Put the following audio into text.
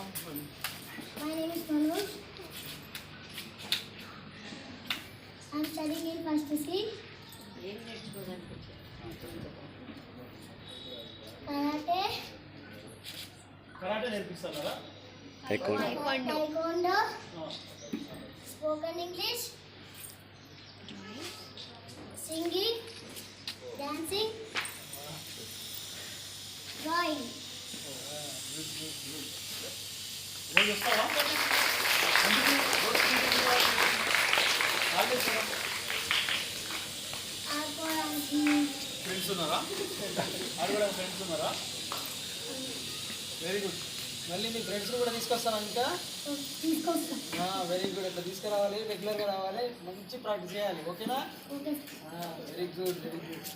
My name is Manoj. I am studying in first C. Karate. Karate నేర్పిస్తారా? Taekwondo. Spoken English. Singing. Dancing. Drawing. రోజు వస్తావా? Friends ఉన్నారా? ఆడుకోవడానికి friends ఉన్నారా? Very good. మళ్ళీ మీ friends కూడా తీసుకొస్తాను ఇంకా. Very good. అట్లా తీసుకురావాలి, రెగ్యులర్గా రావాలి, మంచి ప్రాక్టీస్ చేయాలి. ఓకేనా? Very good, very good.